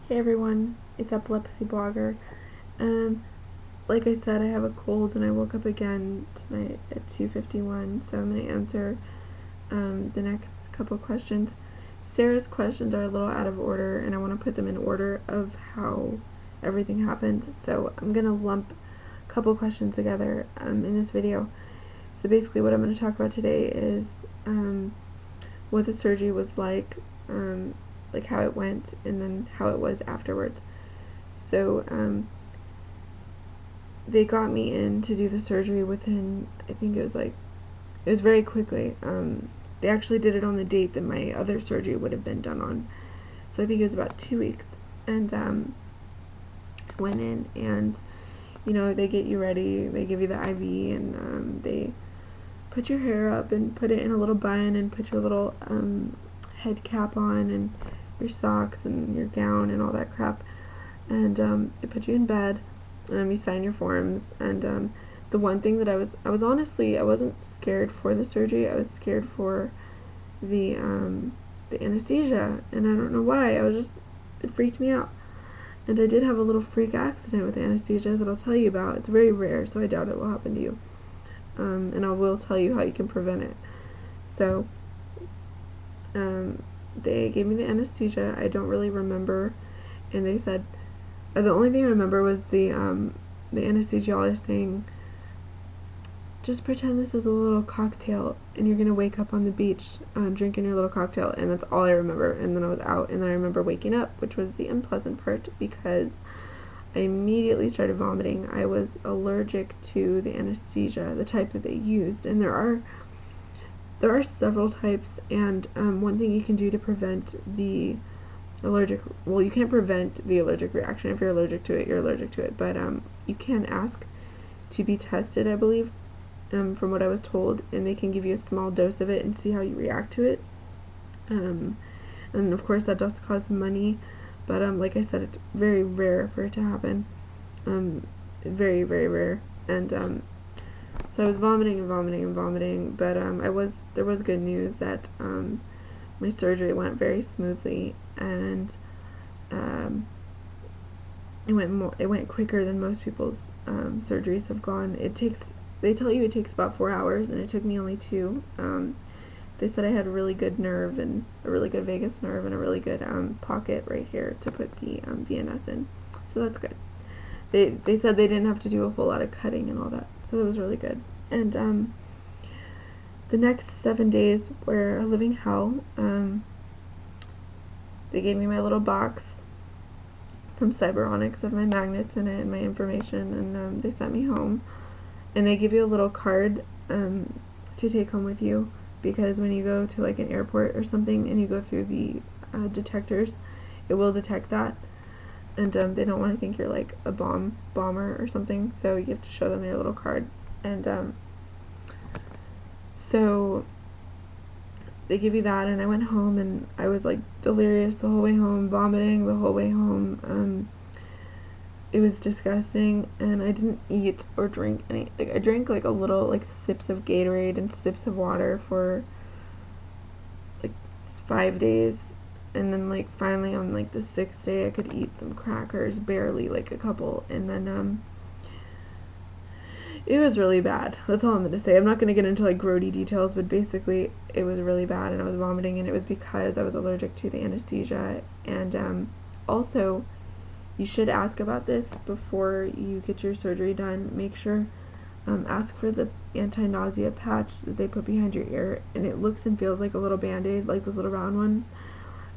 Hey everyone, it's Epilepsy Blogger. Um, like I said, I have a cold and I woke up again tonight at 2:51, so I'm going to answer the next couple questions. Sarah's questions are a little out of order and I want to put them in order of how everything happened, so I'm going to lump a couple questions together in this video. So basically what I'm going to talk about today is what the surgery was like how it went, and then how it was afterwards. So they got me in to do the surgery within, I think it was very quickly. They actually did it on the date that my other surgery would have been done on. So I think it was about 2 weeks. And went in and, they get you ready, they give you the IV, and they put your hair up and put it in a little bun and put your little head cap on and your socks and your gown and all that crap. And they put you in bed. You sign your forms, and the one thing that I wasn't scared for the surgery. I was scared for the anesthesia, and I don't know why. It freaked me out. And I did have a little freak accident with anesthesia that I'll tell you about. It's very rare, so I doubt it will happen to you. And I will tell you how you can prevent it. So, they gave me the anesthesia. I don't really remember, and they said, the only thing I remember was the anesthesiologist saying, just pretend this is a little cocktail and you're gonna wake up on the beach drinking your little cocktail, and that's all I remember. And then I was out, and then I remember waking up, which was the unpleasant part, because I immediately started vomiting. I was allergic to the anesthesia, the type that they used, and there are several types, and one thing you can do to prevent the you can't prevent the allergic reaction. If you're allergic to it, you're allergic to it, but you can ask to be tested, I believe, from what I was told, and they can give you a small dose of it and see how you react to it. And of course that does cost money, but like I said, it's very rare for it to happen. Very, very rare. And so I was vomiting and vomiting and vomiting, but there was good news that my surgery went very smoothly, and it went quicker than most people's surgeries have gone. They tell you it takes about 4 hours, and it took me only 2. They said I had a really good nerve, and a really good vagus nerve, and a really good pocket right here to put the VNS in, so that's good. They said they didn't have to do a whole lot of cutting and all that, so it was really good. And the next 7 days were a living hell. They gave me my little box from Cyberonics of my magnets in it and my information, and they sent me home. And they give you a little card to take home with you, because when you go to like an airport or something and you go through the detectors, it will detect that, and they don't want to think you're like a bomber or something, so you have to show them your little card. And so they give you that, and I went home, and I was like delirious the whole way home, vomiting the whole way home. It was disgusting, and I didn't eat or drink any. Like, I drank like a little, like, sips of Gatorade and sips of water for like 5 days, and then like finally on like the 6th day I could eat some crackers, barely, like a couple, and then it was really bad. That's all I'm going to say. I'm not going to get into like grody details, but basically it was really bad, and I was vomiting, and it was because I was allergic to the anesthesia. And also, you should ask about this before you get your surgery done. Make sure, ask for the anti-nausea patch that they put behind your ear, and it looks and feels like a little band-aid, like those little round ones.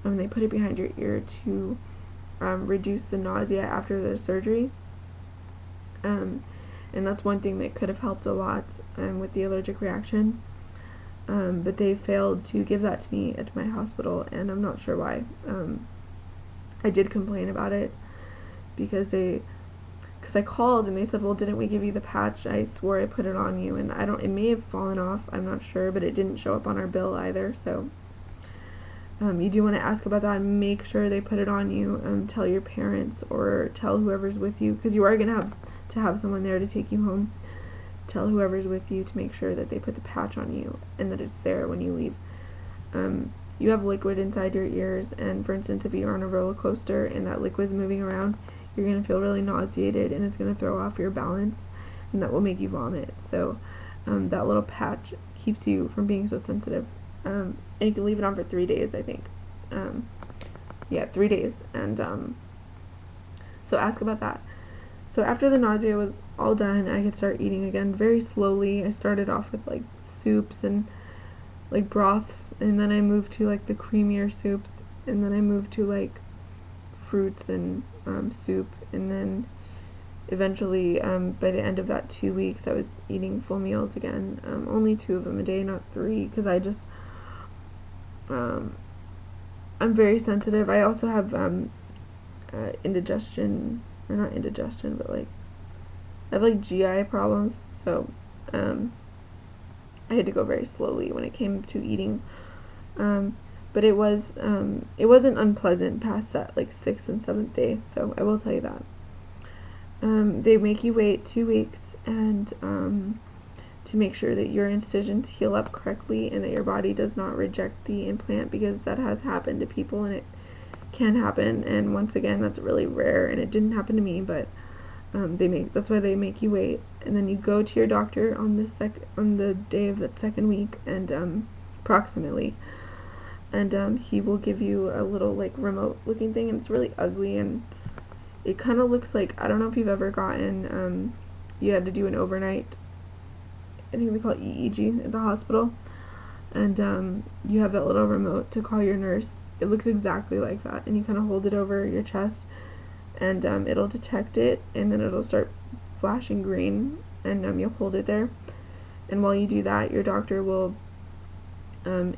They put it behind your ear to reduce the nausea after the surgery. And that's one thing that could have helped a lot with the allergic reaction. But they failed to give that to me at my hospital, and I'm not sure why. I did complain about it, because I called and they said, well, didn't we give you the patch? I swore I put it on you, and it may have fallen off, I'm not sure, but it didn't show up on our bill either. So you do want to ask about that and make sure they put it on you. Tell your parents or tell whoever's with you, because you are going to have someone there to take you home. Tell whoever's with you to make sure that they put the patch on you and that it's there when you leave. you have liquid inside your ears, and for instance, if you're on a roller coaster and that liquid's moving around, you're going to feel really nauseated, and it's going to throw off your balance, and that will make you vomit. So that little patch keeps you from being so sensitive. And you can leave it on for 3 days, I think. Yeah, 3 days. And so ask about that. So after the nausea was all done, I could start eating again very slowly. I started off with like soups and like broths, and then I moved to like the creamier soups, and then I moved to like fruits and soup, and then eventually by the end of that 2 weeks I was eating full meals again, only 2 of them a day, not 3, because I just I'm very sensitive. I also have indigestion, or not indigestion, but like I have like GI problems, so I had to go very slowly when it came to eating. But it wasn't unpleasant past that like 6th and 7th day, so I will tell you that. They make you wait 2 weeks and to make sure that your incisions heal up correctly and that your body does not reject the implant, because that has happened to people and it can happen, and once again that's really rare, and it didn't happen to me, but that's why they make you wait. And then you go to your doctor on the day of that 2nd week, and approximately, and he will give you a little like remote looking thing, and it's really ugly, and it kind of looks like, I don't know if you've ever gotten you had to do an overnight, I think they call it EEG at the hospital, and you have that little remote to call your nurse. It looks exactly like that, and you kind of hold it over your chest, and it'll detect it, and then it'll start flashing green, and you'll hold it there, and while you do that, your doctor will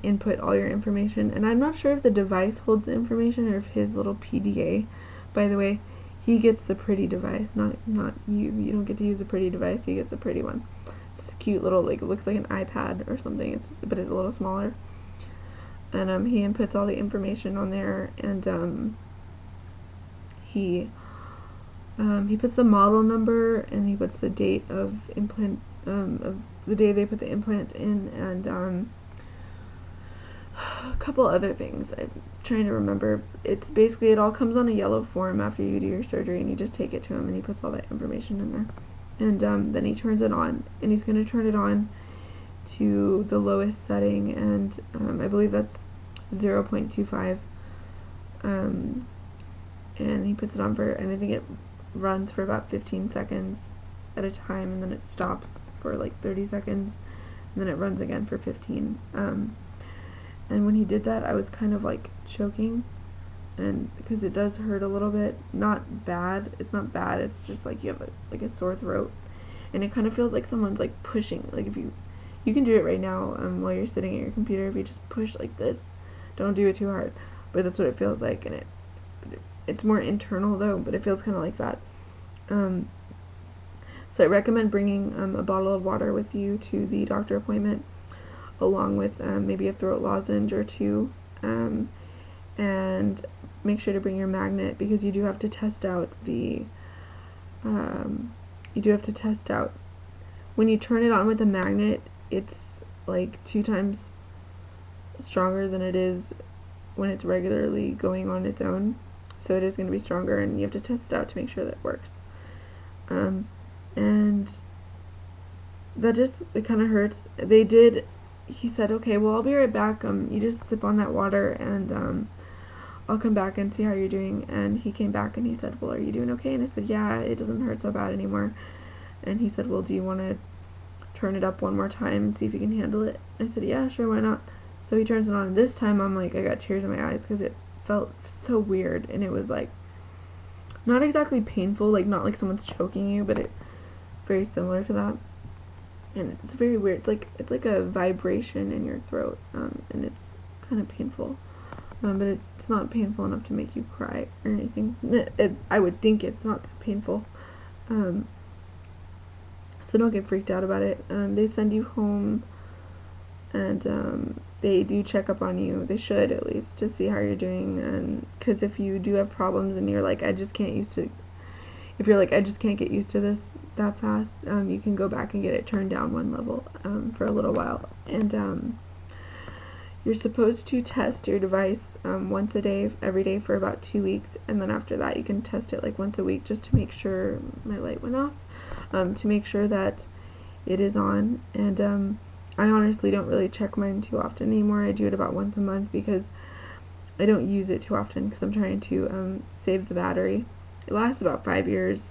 input all your information, and I'm not sure if the device holds the information or if his little PDA, by the way, he gets the pretty device, not you don't get to use the pretty device, he gets the pretty one. It's this cute little, like, it looks like an iPad or something, but it's a little smaller, and he inputs all the information on there, and he puts the model number, and he puts the date of implant, of the day they put the implant in, and a couple other things I'm trying to remember. It's basically, it all comes on a yellow form after you do your surgery, and you just take it to him and he puts all that information in there, and then he turns it on, and he's going to turn it on to the lowest setting, and I believe that's 0.25, and he puts it on for, and I think it runs for about 15 seconds at a time, and then it stops for like 30 seconds, and then it runs again for 15. And when he did that, I was kind of like choking, and because it does hurt a little bit. Not bad, it's not bad, it's just like you have like a sore throat, and it kind of feels like someone's like pushing, like if you can do it right now while you're sitting at your computer, if you just push like this, don't do it too hard, but that's what it feels like, and it's more internal though, but it feels kind of like that. So I recommend bringing a bottle of water with you to the doctor appointment, along with maybe a throat lozenge or 2, and make sure to bring your magnet, because you do have to test out when you turn it on with the magnet, it's like 2 times stronger than it is when it's regularly going on its own, so it is going to be stronger, and you have to test it out to make sure that it works. And that just, it kind of hurts. He said, okay, well, I'll be right back, you just sip on that water, and I'll come back and see how you're doing. And he came back and he said, well, are you doing okay? And I said, yeah, it doesn't hurt so bad anymore. And he said, well, do you want to turn it up one more time and see if you can handle it? I said, yeah, sure, why not? So he turns it on, and this time I'm like, I got tears in my eyes, because it felt so weird, and it was like, not exactly painful, like not like someone's choking you, but it very similar to that. And it's very weird. It's like a vibration in your throat, and it's kind of painful, but it's not painful enough to make you cry or anything. I would think it's not that painful, so don't get freaked out about it. They send you home, and they do check up on you. They should, at least, to see how you're doing, and because if you do have problems and you're like, I just can't get used to this that fast, you can go back and get it turned down 1 level for a little while, and You're supposed to test your device once a day, every day for about 2 weeks, and then after that you can test it like once a week just to make sure my light went off, to make sure that it is on. And I honestly don't really check mine too often anymore. I do it about once a month because I don't use it too often because I'm trying to save the battery. It lasts about 5 years,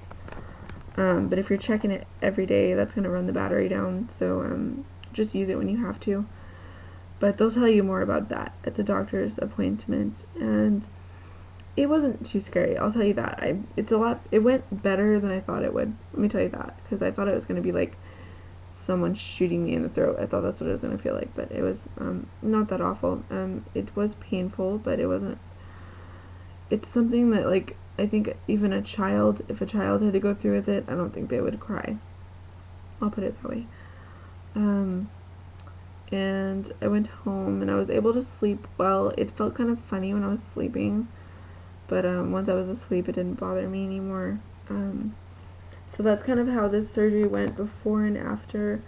but if you're checking it every day, that's going to run the battery down, so just use it when you have to. But they'll tell you more about that at the doctor's appointment, and it wasn't too scary, I'll tell you that. It went better than I thought it would, let me tell you that, because I thought it was going to be like someone shooting me in the throat. I thought that's what it was going to feel like, but it was not that awful. It was painful, but it wasn't. It's something that, like, I think even a child, if a child had to go through with it, I don't think they would cry. I'll put it that way. And I went home and I was able to sleep well. It felt kind of funny when I was sleeping, but once I was asleep it didn't bother me anymore. So that's kind of how this surgery went before and after.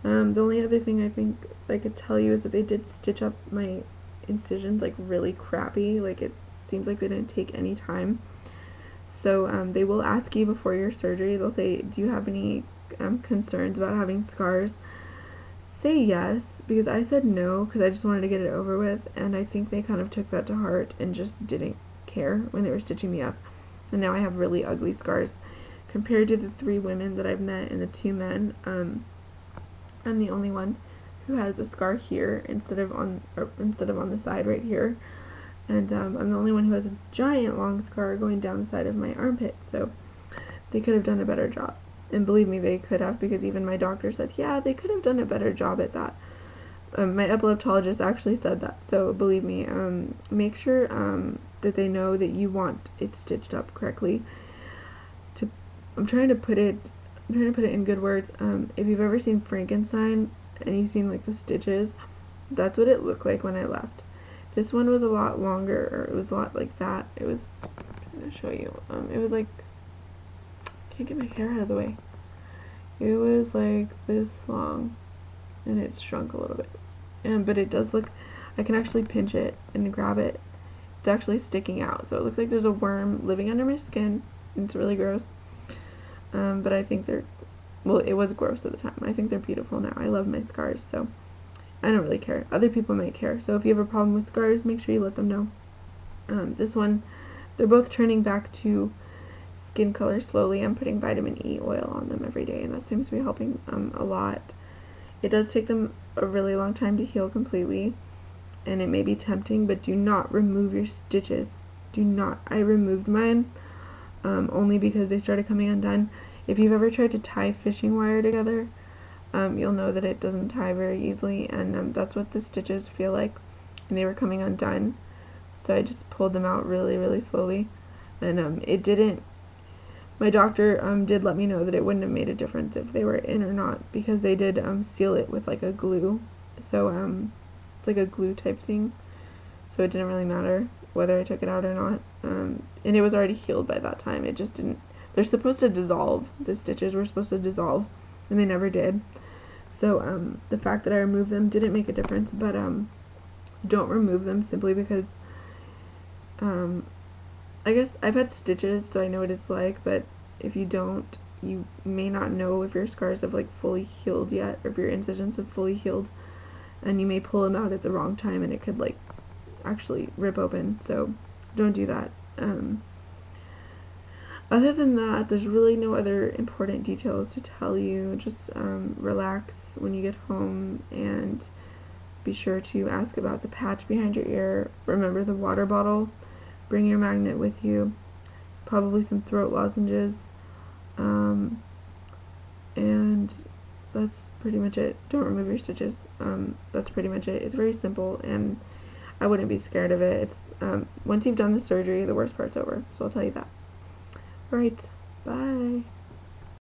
The only other thing I think I could tell you is that they did stitch up my incisions like really crappy. Like, it seems like they didn't take any time. So they will ask you before your surgery, they'll say, do you have any concerns about having scars? Say yes, because I said no because I just wanted to get it over with, and I think they kind of took that to heart and just didn't care when they were stitching me up. And now I have really ugly scars. Compared to the 3 women that I've met and the 2 men, I'm the only one who has a scar here instead of on the side right here. And I'm the only one who has a giant long scar going down the side of my armpit, so they could have done a better job. And believe me, they could have, because even my doctor said, yeah, they could have done a better job at that. My epileptologist actually said that, so believe me, make sure that they know that you want it stitched up correctly. I'm trying to put it in good words. If you've ever seen Frankenstein and you've seen like the stitches, that's what it looked like when I left. This one was a lot longer, or it was a lot like that. It was, I'm going to show you. It was like, can't get my hair out of the way. It was like this long, and it's shrunk a little bit. But it does look, I can actually pinch it and grab it. It's actually sticking out, so it looks like there's a worm living under my skin. It's really gross. But I think well, it was gross at the time. I think they're beautiful now. I love my scars, so I don't really care. Other people might care. So if you have a problem with scars, make sure you let them know. This one, they're both turning back to skin color slowly. I'm putting vitamin E oil on them every day, and that seems to be helping a lot. It does take them a really long time to heal completely, and it may be tempting, but do not remove your stitches. Do not. I removed mine only because they started coming undone. If you've ever tried to tie fishing wire together, you'll know that it doesn't tie very easily, and that's what the stitches feel like, and they were coming undone. So I just pulled them out really, really slowly, and it didn't. My doctor did let me know that it wouldn't have made a difference if they were in or not, because they did seal it with like a glue. So it's like a glue type thing, so it didn't really matter whether I took it out or not. And it was already healed by that time. It just didn't. They're supposed to dissolve. The stitches were supposed to dissolve, and they never did. So the fact that I removed them didn't make a difference, but don't remove them simply because I guess I've had stitches, so I know what it's like, but if you don't, you may not know if your scars have like fully healed yet, or if your incisions have fully healed, and you may pull them out at the wrong time and it could like actually rip open. So don't do that. Other than that, there's really no other important details to tell you. Just relax when you get home, and be sure to ask about the patch behind your ear. Remember the water bottle. Bring your magnet with you. Probably some throat lozenges. And that's pretty much it. Don't remove your stitches. That's pretty much it. It's very simple, and I wouldn't be scared of it. It's once you've done the surgery, the worst part's over. So I'll tell you that. Alright, bye.